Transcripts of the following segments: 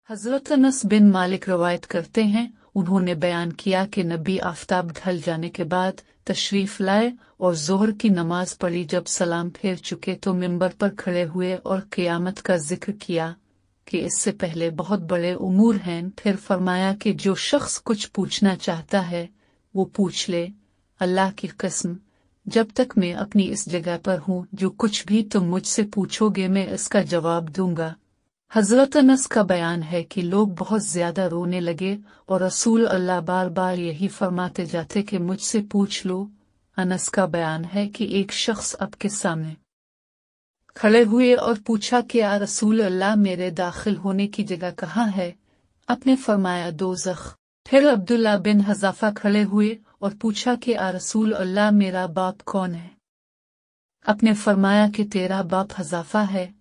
हज़रत अनस बिन मालिक रवायत करते हैं, उन्होंने बयान किया कि नबी आफताब ढल जाने के बाद तशरीफ लाए और ज़ोहर की नमाज पढ़ी। जब सलाम फेर चुके तो मिंबर पर खड़े हुए और क़यामत का जिक्र किया कि इससे पहले बहुत बड़े उमूर हैं। फिर फरमाया कि जो शख्स कुछ पूछना चाहता है वो पूछ ले। अल्लाह की कसम, जब तक मैं अपनी इस जगह पर हूँ, जो कुछ भी तुम मुझसे पूछोगे मैं इसका जवाब दूंगा। हज़रत अनस का बयान है कि लोग बहुत ज्यादा रोने लगे और रसूल अल्लाह बार बार यही फरमाते जाते कि मुझसे पूछ लो। अनस का बयान है कि एक शख्स आपके सामने खड़े हुए और पूछा कि या रसूल अल्लाह, मेरे दाखिल होने की जगह कहाँ है? आपने फरमाया दोज़ख। फिर अब्दुल्ला बिन हज़ाफा खड़े हुए और पूछा कि या रसूल अल्लाह, मेरा बाप कौन है? आपने फरमाया कि तेरा बाप हज़ाफा है।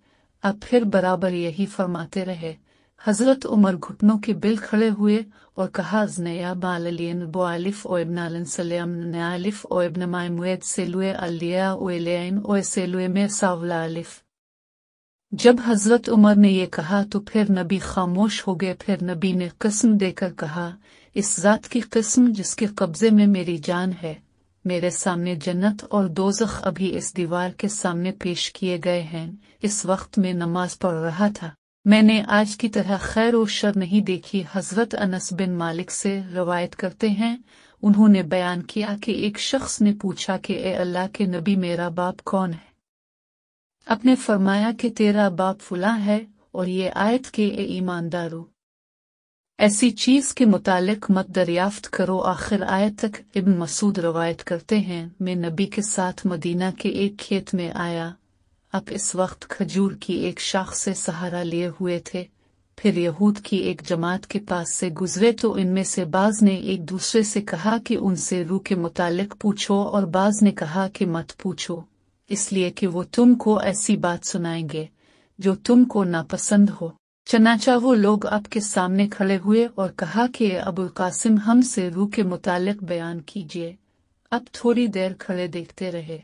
अब फिर बराबर यही फरमाते रहे। हज़रत उमर घुटनों के बिल खड़े हुए और कहा, ज़नया बालियन बोआलिफ ओ इब्न अलसलम नालिफ ओ इब्न मायमुद सेलुए अलिया ओ इलेन ओ सेलुए में सावला अलिफ। जब हज़रत उमर ने ये कहा तो फिर नबी खामोश हो गए। फिर नबी ने कसम देकर कहा, इस ज़ात की कसम जिसके कब्ज़े में मेरी जान है, मेरे सामने जन्नत और दोज़ख अभी इस दीवार के सामने पेश किए गए हैं। इस वक्त में नमाज पढ़ रहा था, मैंने आज की तरह खैर और शर नहीं देखी। हज़रत अनस बिन मालिक से रवायत करते हैं, उन्होंने बयान किया कि एक शख्स ने पूछा कि ए अल्लाह के नबी, मेरा बाप कौन है? आपने फरमाया कि तेरा बाप फुला है, और ये आयत के ए ईमानदारों, ऐसी चीज के मुतालिक मत दरियाफ्त करो, आखिर आयत तक। इब्न मसूद रवायत करते हैं, मैं नबी के साथ मदीना के एक खेत में आया। अब इस वक्त खजूर की एक शाख से सहारा लिए हुए थे। फिर यहूद की एक जमात के पास से गुजरे तो इनमें से बाज ने एक दूसरे से कहा कि उनसे रूह के मुतालिक पूछो, और बाज ने कहा कि मत पूछो, इसलिए कि वो तुमको ऐसी बात सुनाएंगे जो तुमको नापसंद हो। चनाचा वो लोग आपके सामने खड़े हुए और कहा कि अबुल कासिम, हमसे रूह के मुतालिक बयान कीजिए। अब थोड़ी देर खड़े देखते रहे,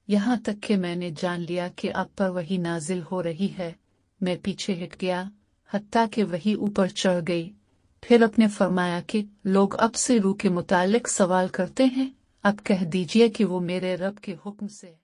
यहाँ तक कि मैंने जान लिया कि आप पर वही नाजिल हो रही है। मैं पीछे हट गया हत्ता कि वही ऊपर चढ़ गई। फिर अपने फरमाया कि लोग अब से रूह के मुतालिक सवाल करते हैं, अब कह दीजिए कि वो मेरे रब के हुक्म से